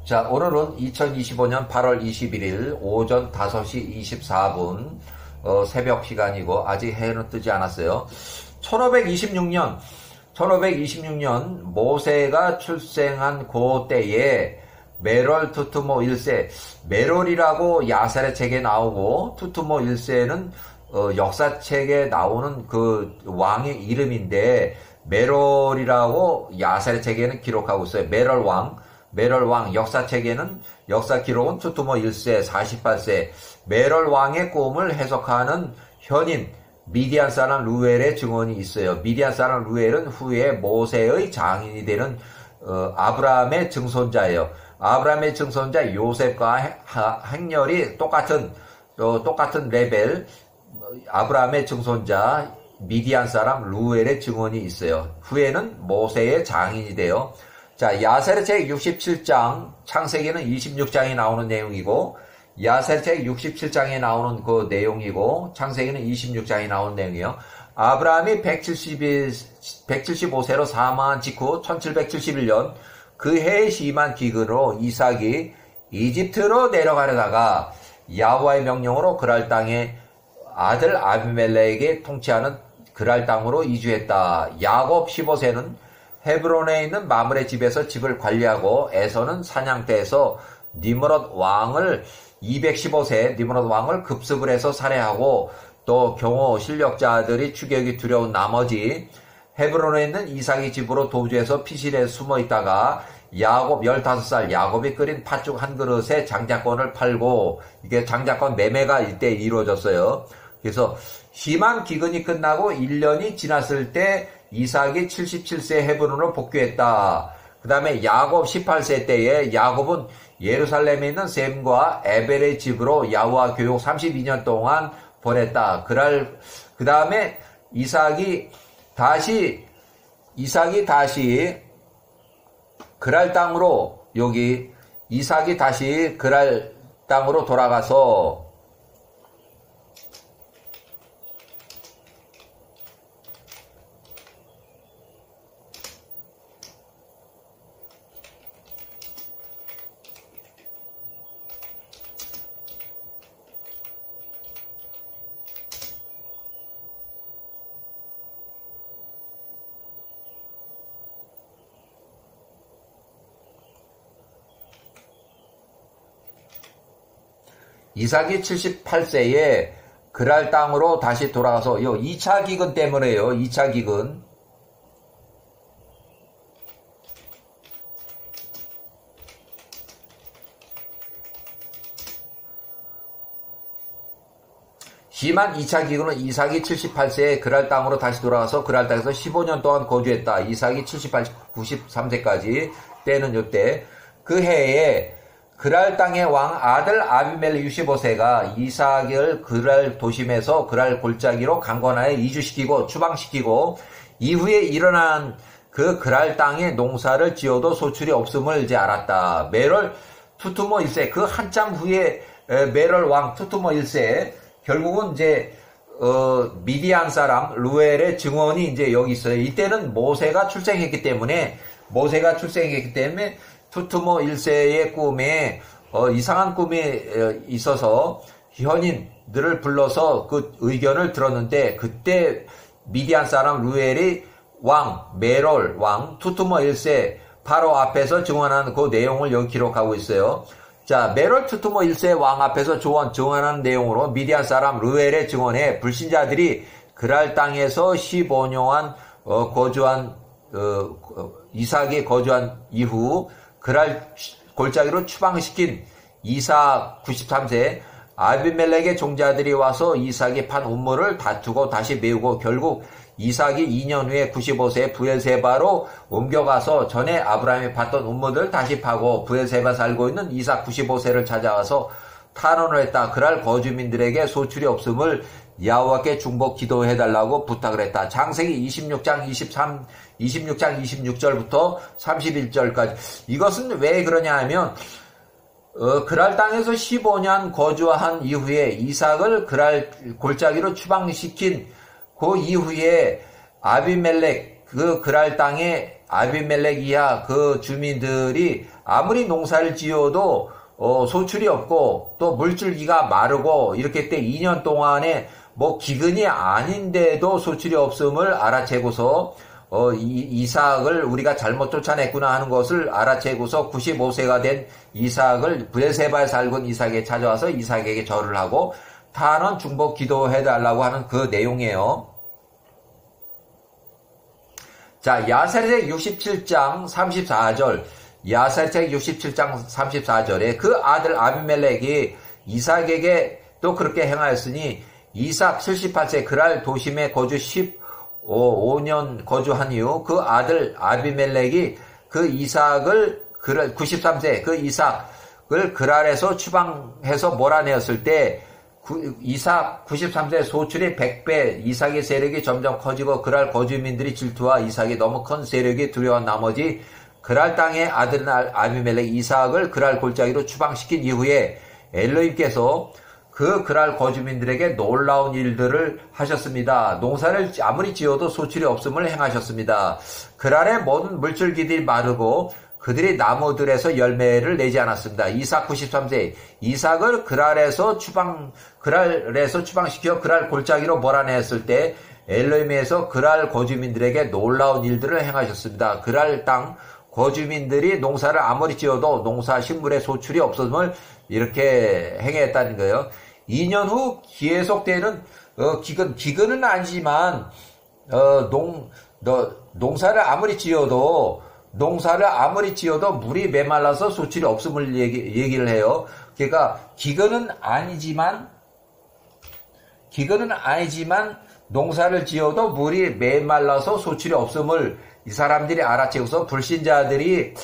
자, 오늘은 2025년 8월 21일 오전 5시 24분 새벽 시간이고 아직 해는 뜨지 않았어요. 1526년 모세가 출생한 그 때에 메롤 투투모 1세, 메롤이라고 야살의 책에 나오고 투투모 1세는 역사책에 나오는 그 왕의 이름인데 메롤이라고 야살의 책에는 기록하고 있어요. 메롤 왕 역사책에는 역사 기록은 투투모 1세 48세 메롤 왕의 꿈을 해석하는 현인 미디안 사람 루엘의 증언이 있어요. 미디안 사람 루엘은 후에 모세의 장인이 되는 아브라함의 증손자예요. 아브라함의 증손자 요셉과 행렬이 똑같은 레벨. 아브라함의 증손자 미디안 사람 루엘의 증언이 있어요. 후에는 모세의 장인이 돼요. 자, 야셀의 책 67장, 창세기는 26장이 나오는 내용이고, 야셀의 책 67장에 나오는 그 내용이고, 창세기는 26장이 나오는 내용이에요. 아브라함이 175세로 사망한 직후 1771년 그 해의 심한 기근으로 이삭이 이집트로 내려가려다가 야호와의 명령으로 그랄 땅에 아들 아비멜렉에게 통치하는 그랄 땅으로 이주했다. 야곱 15세는 헤브론에 있는 마므레 집에서 집을 관리하고 에서는 사냥터에서 니므롯 왕을 215세 니므롯 왕을 급습을 해서 살해하고 또 경호 실력자들이 추격이 두려운 나머지 헤브론에 있는 이삭의 집으로 도주해서 피실에 숨어 있다가 야곱 15살 야곱이 끓인 팥죽 한 그릇에 장자권을 팔고 이게 장자권 매매가 이때 이루어졌어요. 그래서 심한 기근이 끝나고 1년이 지났을 때 이삭이 77세 헤브론으로 복귀했다. 그 다음에 야곱 18세 때에 야곱은 예루살렘에 있는 셈과 에벨의 집으로 야호와 교육 32년 동안 보냈다. 그 다음에 이삭이 다시 그랄 땅으로 이삭이 다시 그랄 땅으로 돌아가서 이삭이 78세에 그랄 땅으로 다시 돌아가서 2차 기근 때문에요. 2차 기근. 심한 2차 기근은 이삭이 78세에 그랄 땅으로 다시 돌아가서 그랄 땅에서 15년 동안 거주했다. 이삭이 78, 93세까지 때는 이때 그 해에 그랄 땅의 왕 아들 아비멜렉 65세가 이삭을 그랄 도심에서 그랄 골짜기로 강권하에 이주시키고 추방시키고 이후에 일어난 그 그랄 땅의 농사를 지어도 소출이 없음을 이제 알았다. 메롤 투투모 1세 그 한참 후에 메롤 왕 투투모 1세 결국은 이제 미디안 사람 루엘의 증언이 이제 여기 있어요. 이때는 모세가 출생했기 때문에 투투모 1세의 꿈에 이상한 꿈이 있어서 현인들을 불러서 그 의견을 들었는데 그때 미디안 사람 루엘이 메롤 왕 투투모 1세 바로 앞에서 증언한 그 내용을 여기 기록하고 있어요. 자, 메롤 투투모 1세 왕 앞에서 증언한 내용으로 미디안 사람 루엘의 증언에 불신자들이 그랄 땅에서 15년간 이삭이 거주한 이후 그랄 골짜기로 추방시킨 이삭 93세 아비멜렉의 종자들이 와서 이삭이 판 우물을 다투고 다시 메우고 결국 이삭이 2년 후에 95세 부엘세바로 옮겨가서 전에 아브라함이 팠던 우물을 다시 파고 부엘세바 살고 있는 이삭 95세를 찾아와서 탄원을 했다. 그랄 거주민들에게 소출이 없음을 야호와께 중복 기도해달라고 부탁을 했다. 창세기 26장 26절부터 31절까지. 이것은 왜 그러냐 하면 그랄 땅에서 15년 거주한 이후에 이삭을 그랄 골짜기로 추방시킨 그 이후에 아비멜렉 그랄 땅에 아비멜렉 이하 그 주민들이 아무리 농사를 지어도 소출이 없고 또 물줄기가 마르고 이렇게 때 2년 동안에 뭐 기근이 아닌데도 소출이 없음을 알아채고서 이삭을 우리가 잘못 쫓아냈구나 하는 것을 알아채고서 95세가 된 이삭을 브엘세바에 살던 이삭에게 찾아와서 이삭에게 절을 하고 탄원 중복 기도해달라고 하는 그 내용이에요. 자, 야사리책 67장 34절, 야사리책 67장 34절에 그 아들 아비멜렉이 이삭에게 또 그렇게 행하였으니 이삭 78세 그랄 도심에 거주 15년 거주한 이후 그 아들 아비멜렉이 그 이삭을 93세 그 이삭을 그랄에서 추방해서 몰아내었을 때 이삭 93세 소출이 100배 이삭의 세력이 점점 커지고 그랄 거주민들이 질투와 이삭이 너무 큰 세력이 두려운 나머지 그랄 땅의 아들인 아비멜렉 이삭을 그랄 골짜기로 추방시킨 이후에 엘로힘께서 그 그랄 거주민들에게 놀라운 일들을 하셨습니다. 농사를 아무리 지어도 소출이 없음을 행하셨습니다. 그랄의 모든 물줄기들이 마르고 그들이 나무들에서 열매를 내지 않았습니다. 이삭 93세 이삭을 그랄에서 추방시켜 그랄 골짜기로 몰아냈을 때 엘로힘에서 그랄 거주민들에게 놀라운 일들을 행하셨습니다. 그랄 땅 거주민들이 농사를 아무리 지어도 농사 식물의 소출이 없음을 이렇게 행했다는 거예요. 2년 후 계속되는 기근은 아니지만 농사를 아무리 지어도 물이 메말라서 소출이 없음을 얘기를 해요. 그러니까 기근은 아니지만 농사를 지어도 물이 메말라서 소출이 없음을 이 사람들이 알아채고서 불신자들이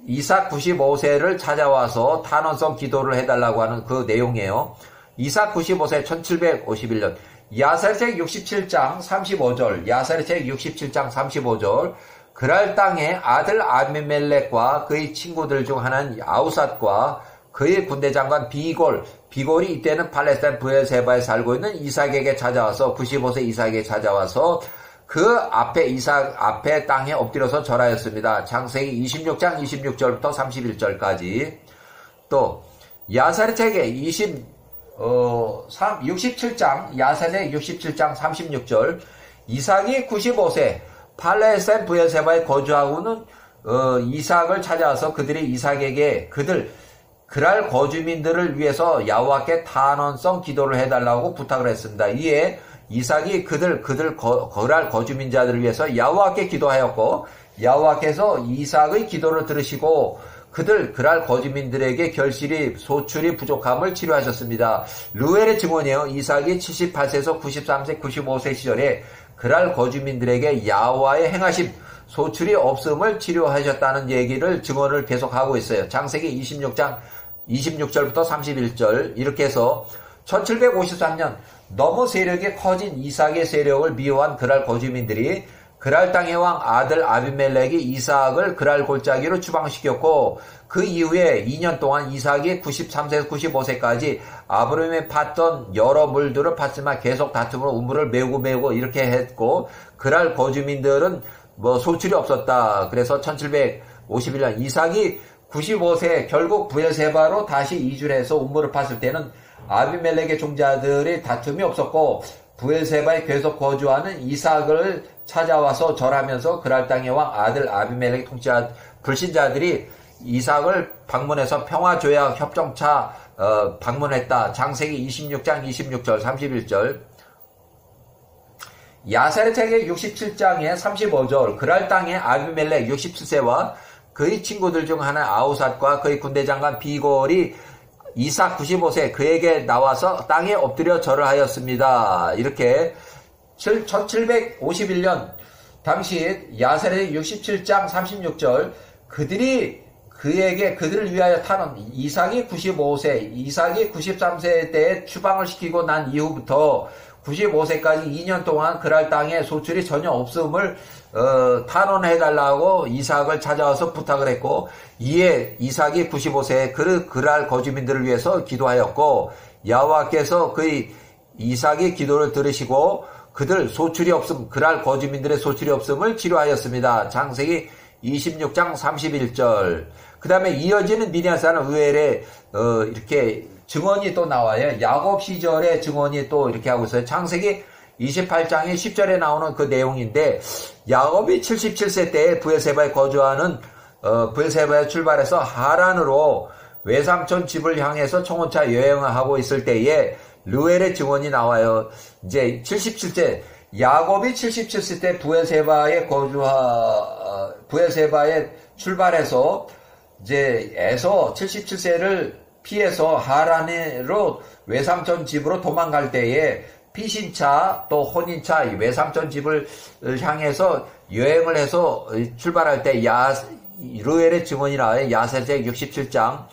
이삭 95세를 찾아와서 탄원성 기도를 해달라고 하는 그 내용이에요. 이삭 95세 1751년 야사리책 67장 35절 야사리책 67장 35절 그랄 땅의 아들 아비멜렉과 그의 친구들 중 하나는 아우삿과 그의 군대 장관 비골이 이때는 팔레스타인 브엘세바에 살고 있는 이삭에게 찾아와서 95세 이삭에게 찾아와서 그 앞에 땅에 엎드려서 절하였습니다. 창세기 26장 26절부터 31절까지. 또 야사리책의 67장 야사리책 67장 36절 이삭이 95세 팔레스타인 브엘세바에 거주하고는 이삭을 찾아와서 그들이 이삭에게 그랄 거주민들을 위해서 야호와께 탄원성 기도를 해달라고 부탁을 했습니다. 이에 이삭이 그랄 거주민자들을 위해서 야호와께 기도하였고 야호와께서 이삭의 기도를 들으시고 그랄 거주민들에게 소출이 부족함을 치료하셨습니다. 루엘의 증언이에요. 이삭이 78세에서 93세, 95세 시절에 그랄 거주민들에게 야호와의 행하심, 소출이 없음을 치료하셨다는 증언을 계속하고 있어요. 창세기 26장 26절부터 31절 이렇게 해서 1753년 너무 세력이 커진 이삭의 세력을 미워한 그랄 거주민들이 그랄 땅의 왕 아들 아비멜렉이 이삭을 그랄 골짜기로 추방시켰고 그 이후에 2년 동안 이삭이 93세에서 95세까지 아브라함이 팠던 여러 물들을 팠지만 계속 다툼으로 우물을 메우고 이렇게 했고 그랄 거주민들은 소출이 없었다. 그래서 1751년 이삭이 95세 결국 브엘세바로 다시 이주를 해서 우물을 팠을 때는 아비멜렉의 종자들이 다툼이 없었고 브엘세바에 계속 거주하는 이삭을 찾아와서 절하면서 그랄 땅의 왕 아들 아비멜렉 불신자들이 이삭을 방문해서 평화조약 협정차 방문했다. 창세기 26장 26절 31절 야사리책의 67장의 35절 그랄 땅의 아비멜렉 67세와 그의 친구들 중 하나 아우삿과 그의 군대 장관 비골이 이삭 95세 그에게 나와서 땅에 엎드려 절을 하였습니다. 이렇게 1751년 당시 야사리책 67장 36절 그들을 위하여 탄원 이삭이 95세 이삭이 93세 때에 추방을 시키고 난 이후부터 95세까지 2년 동안 그랄 땅에 소출이 전혀 없음을 탄원해달라고 이삭을 찾아와서 부탁을 했고 이에 이삭이 95세에 그랄 거주민들을 위해서 기도하였고 야호와께서 그의 이삭의 기도를 들으시고 그랄 거주민들의 소출이 없음을 치료하였습니다. 창세기 26장 31절. 그 다음에 이어지는 미디안산 루엘의 이렇게 증언이 또 나와요. 야곱 시절의 증언이 또 이렇게 하고 있어요. 창세기 28장의 10절에 나오는 그 내용인데, 야곱이 77세 때에 브엘세바에 거주하는 브엘세바에 출발해서 하란으로 외삼촌 집을 향해서 청혼차 여행을 하고 있을 때에 르웰의 증언이 나와요. 이제 77세, 야곱이 77세 때 브엘세바에 출발해서 이제 에서 77세를 피해서 하란으로 외삼촌 집으로 도망갈 때에 피신차 또 혼인차 외삼촌 집을 향해서 여행을 해서 출발할 때 르웰의 증언이 나와요. 야세제 67장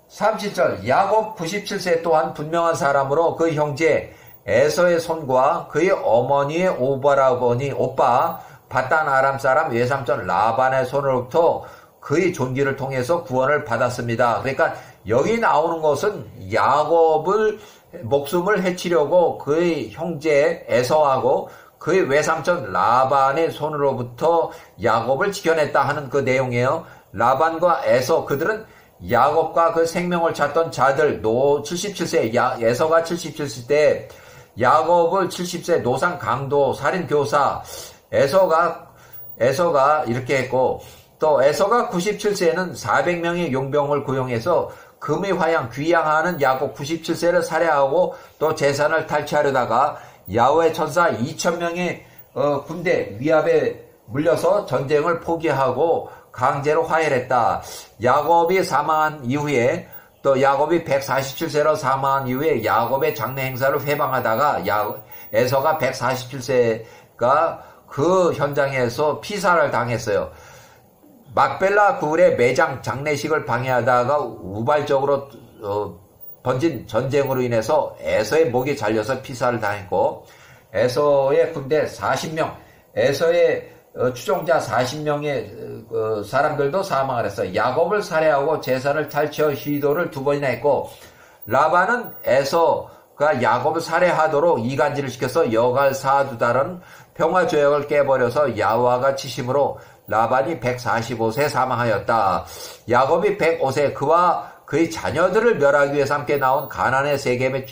37절. 야곱 97세 또한 분명한 사람으로 그 형제 에서의 손과 그의 어머니의 오빠 바단 아람 사람 외삼촌 라반의 손으로부터 그의 존귀를 통해서 구원을 받았습니다. 그러니까 여기 나오는 것은 야곱을 목숨을 해치려고 그의 형제 에서하고 그의 외삼촌 라반의 손으로부터 야곱을 지켜냈다 하는 그 내용이에요. 라반과 에서, 그들은 야곱과 그 생명을 찾던 자들, 77세, 에서가 77세 때 야곱을 70세 노상 강도 살인 교사, 에서가 이렇게 했고, 또 에서가 97세는 400명의 용병을 고용해서 금의 화양 귀양하는 야곱 97세를 살해하고 또 재산을 탈취하려다가 야훼 천사 2000명의 군대 위압에 물려서 전쟁을 포기하고 강제로 화해했다. 야곱이 사망한 이후에 또 야곱이 147세로 사망한 이후에 야곱의 장례 행사를 회방하다가 에서가 147세가 그 현장에서 피살을 당했어요. 막벨라 굴의 매장 장례식을 방해하다가 우발적으로 번진 전쟁으로 인해서 에서의 목이 잘려서 피살을 당했고, 에서의 군대 40명, 에서의 추종자 40명의 사람들도 사망을 했어요. 야곱을 살해하고 재산을 탈취할 시도를 2번이나 했고, 라반은 에서가 야곱을 살해하도록 이간질을 시켜서 여갈 4두달은 평화조약을 깨버려서 야화가 치심으로 라반이 145세 사망하였다. 야곱이 105세 그와 그의 자녀들을 멸하기 위해서 함께 나온 가나안의 세겜의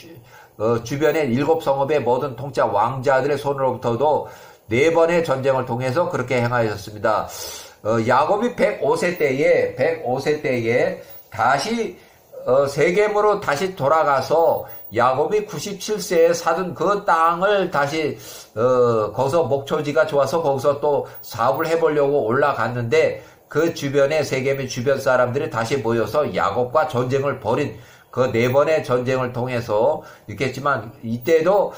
주변의 7성읍의 모든 통치 왕자들의 손으로부터도 4번의 전쟁을 통해서 그렇게 행하였습니다. 야곱이 105세 때에 다시 세겜으로 다시 돌아가서 야곱이 97세에 사둔 그 땅을 다시 거기서 목초지가 좋아서 거기서 또 사업을 해보려고 올라갔는데, 그 주변에 세겜의 주변 사람들이 다시 모여서 야곱과 전쟁을 벌인 그 4번의 전쟁을 통해서 이렇게 했지만, 이때도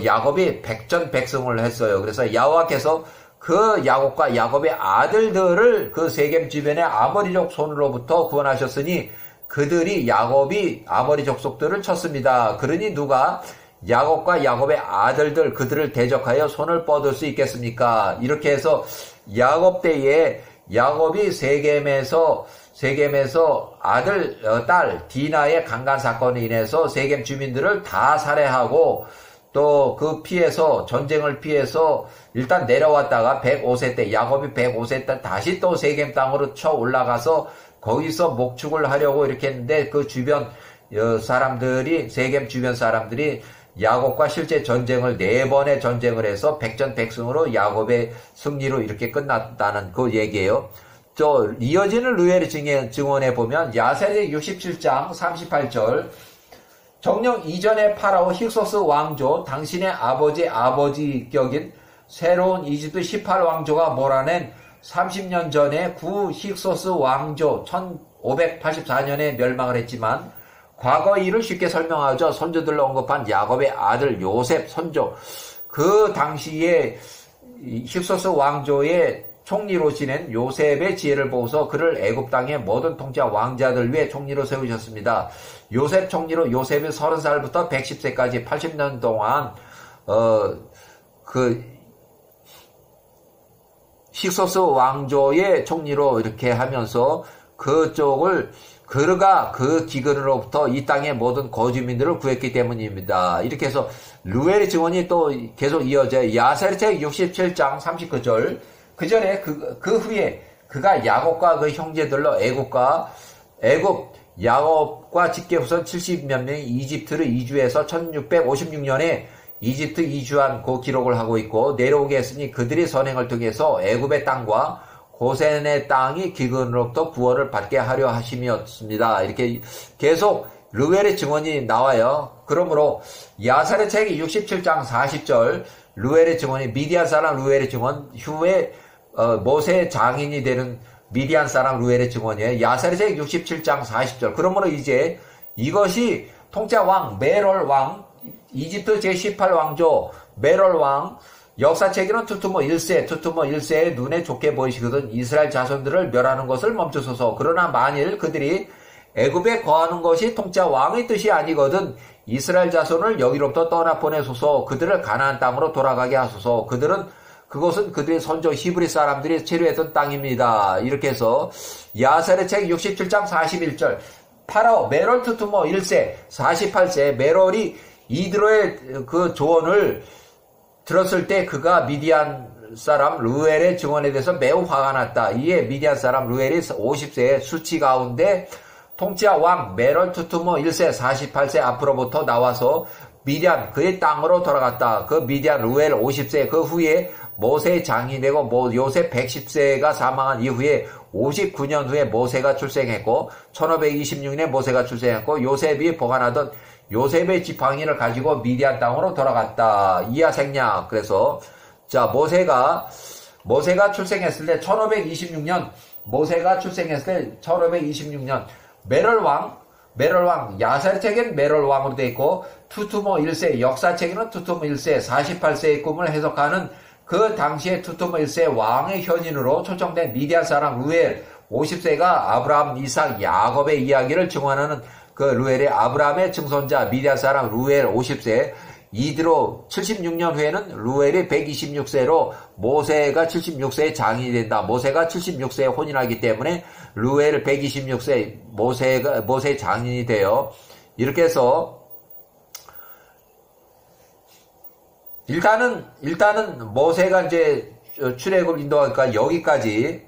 야곱이 백전백승을 했어요. 그래서 여호와께서 그 야곱과 야곱의 아들들을 그 세겜 주변의 아모리족 손으로부터 구원하셨으니 그들이 야곱이 아모리 족속들을 쳤습니다. 그러니 누가 야곱과 야곱의 아들들 그들을 대적하여 손을 뻗을 수 있겠습니까? 이렇게 해서 야곱 때에 야곱이 세겜에서 딸 디나의 강간 사건으로 인해서 세겜 주민들을 다 살해하고 또 그 피해서 전쟁을 피해서 일단 내려왔다가 105세 때 야곱이 105세 때 다시 또 세겜 땅으로 쳐 올라가서 거기서 목축을 하려고 이렇게 했는데, 그 주변 사람들이 세겜 주변 사람들이 야곱과 실제 전쟁을 4번의 전쟁을 해서 백전백승으로 야곱의 승리로 이렇게 끝났다는 그 얘기예요. 또 이어지는 르웰의 증언에 보면 야세제 67장 38절. 정령 이전의 파라오 힉소스 왕조 당신의 아버지 격인 새로운 이집트 18왕조가 몰아낸 30년 전에 구 힉소스 왕조 1584년에 멸망을 했지만, 과거 일을 쉽게 설명하죠. 선조들로 언급한 야곱의 아들 요셉 선조, 그 당시에 힉소스 왕조의 총리로 지낸 요셉의 지혜를 보고서 그를 애굽 땅의 모든 통치 왕자들 위에 총리로 세우셨습니다. 요셉 총리로 요셉이 30살부터 110세까지 80년 동안 힉소스 왕조의 총리로 이렇게 하면서 그가 그 기근으로부터 이 땅의 모든 거주민들을 구했기 때문입니다. 이렇게 해서 르웰의 증언이 또 계속 이어져요. 야세르책 67장 39절. 그 전에 그 후에 그가 야곱과 그 형제들로 애굽 야곱과 직계 후손 70몇 명이 이집트를 이주해서 1656년에 이집트 이주한 그 기록을 하고 있고, 내려오게 했으니 그들이 선행을 통해서 애굽의 땅과 고센의 땅이 기근으로부터 구원을 받게 하려 하심이었습니다. 이렇게 계속 르웰의 증언이 나와요. 그러므로 야살의 책이 67장 40절 르웰의 증언이 미디안 사람 르웰의 증언, 후에 모세의 장인이 되는 미디안 사람 르웰의 증언이에요. 야살의 책 67장 40절. 그러므로 이제 이것이 통짜 왕 메롤 왕, 이집트 제18왕조 메롤 왕, 역사책에는 투투모 1세의 눈에 좋게 보이시거든 이스라엘 자손들을 멸하는 것을 멈추소서. 그러나 만일 그들이 애굽에 거하는 것이 통짜 왕의 뜻이 아니거든 이스라엘 자손을 여기로부터 떠나 보내소서. 그들을 가나안 땅으로 돌아가게 하소서. 그것은 그들의 선조 히브리 사람들이 체류했던 땅입니다. 이렇게 해서 야살의 책 67장 41절 파라오 메롤 투투모 1세 48세 메롤이 이드로의 그 조언을 들었을 때 그가 미디안 사람 르웰의 증언에 대해서 매우 화가 났다. 이에 미디안 사람 르웰이 50세의 수치 가운데 통치자 왕 메롤 투투모 1세 48세 앞으로부터 나와서 미디안 그의 땅으로 돌아갔다. 그 미디안 르웰 50세 그 후에 모세의 장이 되고 요셉 110세가 사망한 이후에 59년 후에 모세가 출생했고 1526년에 모세가 출생했고 요셉이 보관하던 요셉의 지팡이를 가지고 미디안 땅으로 돌아갔다. 이하 생략. 그래서 자 모세가 출생했을 때 1526년 모세가 출생했을 때 1526년 메롤 왕 야살 책엔 메롤 왕으로 되어 있고 투투모 1세 역사책에는 투투모 1세 48세의 꿈을 해석하는 그 당시에 투투모 1세 왕의 현인으로 초청된 미디안 사람 르웰 50세가 아브라함, 이삭, 야곱의 이야기를 증언하는 그 르웰의 아브라함의 증손자 미디안 사람 르웰 50세 이드로 76년 후에는 르웰이 126세로 모세가 76세의 장인이 된다. 모세가 76세에 혼인하기 때문에 르웰 126세 모세의 장인이 돼요. 이렇게 해서 일단은 모세가 이제 출애굽을 인도하니까 여기까지